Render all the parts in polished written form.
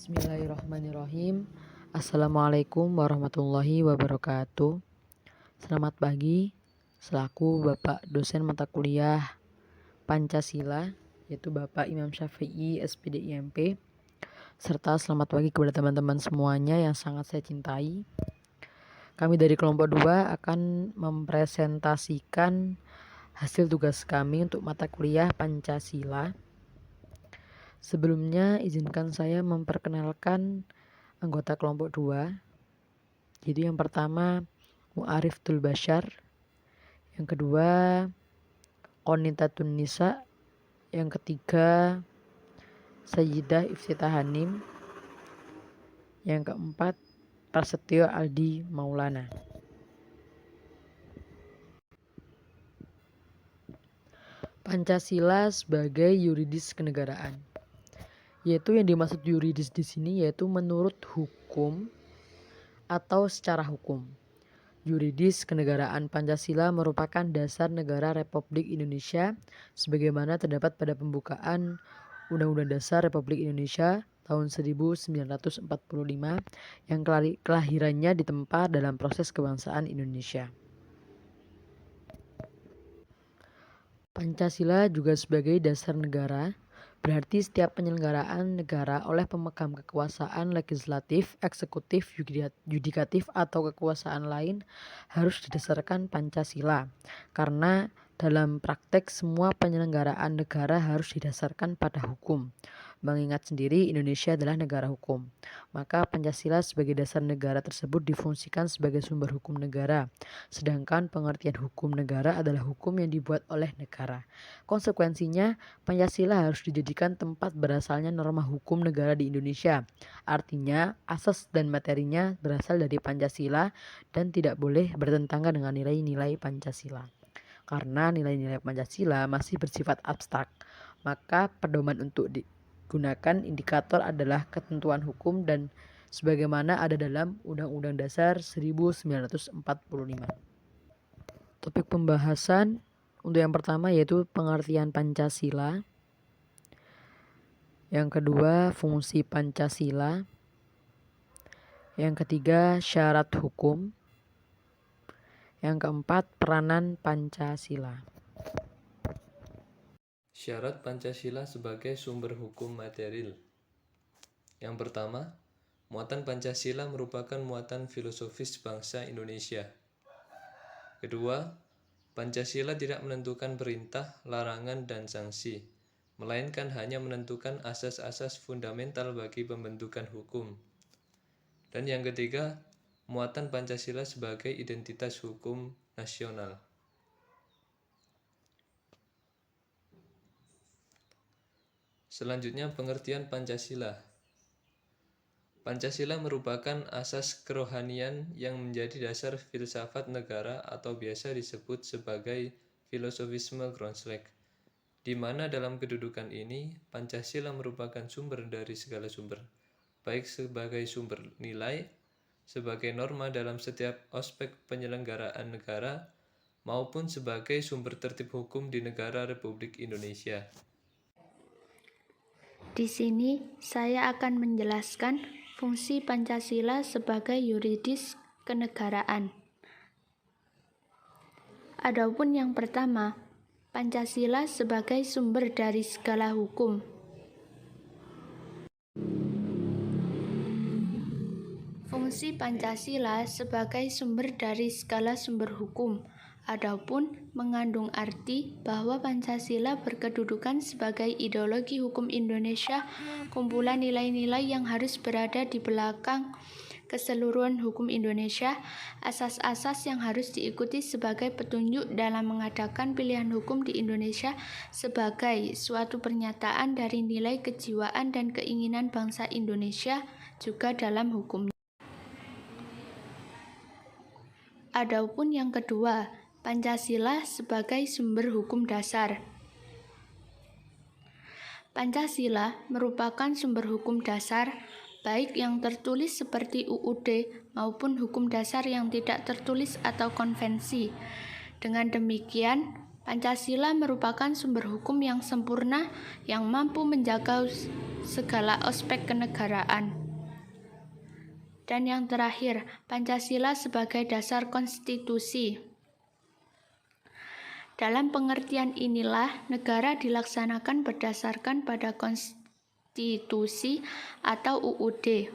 Bismillahirrahmanirrahim. Assalamualaikum warahmatullahi wabarakatuh. Selamat pagi, selaku Bapak dosen mata kuliah Pancasila, yaitu Bapak Imam Syafi'i, SPD IMP, serta selamat pagi kepada teman-teman semuanya yang sangat saya cintai. Kami dari kelompok 2 akan mempresentasikan hasil tugas kami untuk mata kuliah Pancasila. Sebelumnya izinkan saya memperkenalkan anggota kelompok 2. Jadi yang pertama Mu'arif Tul Bashar, yang kedua Qonitatun Nisa, yang ketiga Sayyidah Iftitah Hanim, yang keempat Prasetyo Aldi Maulana. Pancasila sebagai yuridis kenegaraan. Yaitu yang dimaksud yuridis di sini yaitu menurut hukum atau secara hukum. Yuridis kenegaraan Pancasila merupakan dasar negara Republik Indonesia sebagaimana terdapat pada pembukaan Undang-Undang Dasar Republik Indonesia tahun 1945 yang kelahirannya ditempa dalam proses kebangsaan Indonesia. Pancasila juga sebagai dasar negara. Berarti setiap penyelenggaraan negara oleh pemegang kekuasaan legislatif, eksekutif, yudikatif, atau kekuasaan lain harus didasarkan Pancasila. Karena dalam praktek semua penyelenggaraan negara harus didasarkan pada hukum. Mengingat sendiri Indonesia adalah negara hukum. Maka Pancasila sebagai dasar negara tersebut difungsikan sebagai sumber hukum negara. Sedangkan pengertian hukum negara adalah hukum yang dibuat oleh negara. Konsekuensinya, Pancasila harus dijadikan tempat berasalnya norma hukum negara di Indonesia. Artinya, asas dan materinya berasal dari Pancasila dan tidak boleh bertentangan dengan nilai-nilai Pancasila. Karena nilai-nilai Pancasila masih bersifat abstrak, maka pedoman untuk digunakan indikator adalah ketentuan hukum dan sebagaimana ada dalam Undang-Undang Dasar 1945. Topik pembahasan untuk yang pertama yaitu pengertian Pancasila. Yang kedua, fungsi Pancasila. Yang ketiga, syarat hukum. Yang keempat, peranan Pancasila. Syarat Pancasila sebagai sumber hukum material. Yang pertama, muatan Pancasila merupakan muatan filosofis bangsa Indonesia. Kedua, Pancasila tidak menentukan perintah, larangan, dan sanksi, melainkan hanya menentukan asas-asas fundamental bagi pembentukan hukum. Dan yang ketiga, muatan Pancasila sebagai identitas hukum nasional. Selanjutnya, pengertian Pancasila. Pancasila merupakan asas kerohanian yang menjadi dasar filsafat negara atau biasa disebut sebagai filosofisme Groundslek, di mana dalam kedudukan ini Pancasila merupakan sumber dari segala sumber, baik sebagai sumber nilai, sebagai norma dalam setiap aspek penyelenggaraan negara, maupun sebagai sumber tertib hukum di negara Republik Indonesia. Di sini saya akan menjelaskan fungsi Pancasila sebagai yuridis kenegaraan. Adapun yang pertama, Pancasila sebagai sumber dari segala hukum. Fungsi Pancasila sebagai sumber dari segala sumber hukum. Adapun mengandung arti bahwa Pancasila berkedudukan sebagai ideologi hukum Indonesia, kumpulan nilai-nilai yang harus berada di belakang keseluruhan hukum Indonesia, asas-asas yang harus diikuti sebagai petunjuk dalam mengadakan pilihan hukum di Indonesia sebagai suatu pernyataan dari nilai kejiwaan dan keinginan bangsa Indonesia juga dalam hukumnya. Adapun yang kedua, Pancasila sebagai sumber hukum dasar. Pancasila merupakan sumber hukum dasar, baik yang tertulis seperti UUD maupun hukum dasar yang tidak tertulis atau konvensi. Dengan demikian, Pancasila merupakan sumber hukum yang sempurna yang mampu menjaga segala aspek kenegaraan. Dan yang terakhir, Pancasila sebagai dasar konstitusi. Dalam pengertian inilah, negara dilaksanakan berdasarkan pada konstitusi atau UUD.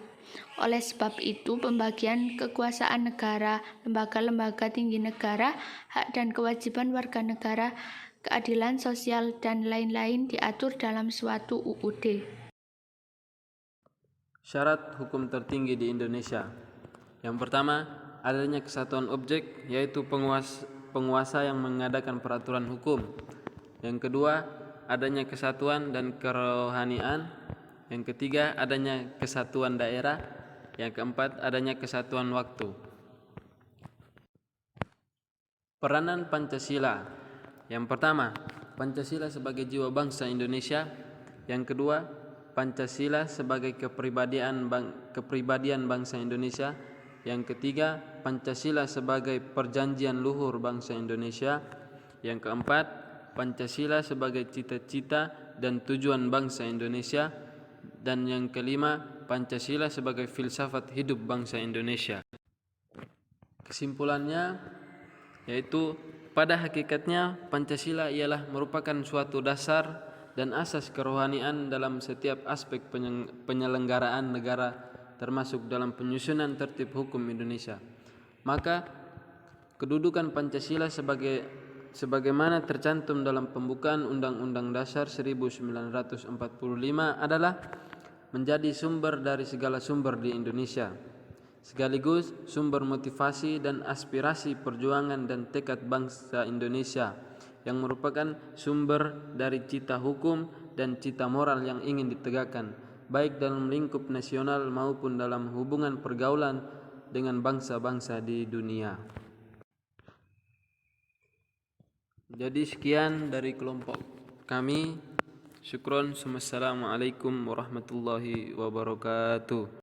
Oleh sebab itu, pembagian kekuasaan negara, lembaga-lembaga tinggi negara, hak dan kewajiban warga negara, keadilan sosial, dan lain-lain diatur dalam suatu UUD. Syarat hukum tertinggi di Indonesia. Yang pertama, adanya kesatuan objek, yaitu penguasa yang mengadakan peraturan hukum. Yang kedua, adanya kesatuan dan kerohanian. Yang ketiga, adanya kesatuan daerah. Yang keempat, adanya kesatuan waktu. Peranan Pancasila. Yang pertama, Pancasila sebagai jiwa bangsa Indonesia. Yang kedua, Pancasila sebagai kepribadian bangsa Indonesia. Yang ketiga, Pancasila sebagai perjanjian luhur bangsa Indonesia. Yang keempat, Pancasila sebagai cita-cita dan tujuan bangsa Indonesia. Dan yang kelima, Pancasila sebagai filsafat hidup bangsa Indonesia. Kesimpulannya yaitu pada hakikatnya Pancasila ialah merupakan suatu dasar dan asas kerohanian dalam setiap aspek penyelenggaraan negara, termasuk dalam penyusunan tertib hukum Indonesia. Maka kedudukan Pancasila sebagaimana tercantum dalam pembukaan Undang-Undang Dasar 1945 adalah menjadi sumber dari segala sumber di Indonesia, sekaligus sumber motivasi dan aspirasi perjuangan dan tekad bangsa Indonesia, yang merupakan sumber dari cita hukum dan cita moral yang ingin ditegakkan, baik dalam lingkup nasional maupun dalam hubungan pergaulan dengan bangsa-bangsa di dunia. Jadi sekian dari kelompok kami. Syukron. Wassalamualaikum warahmatullahi wabarakatuh.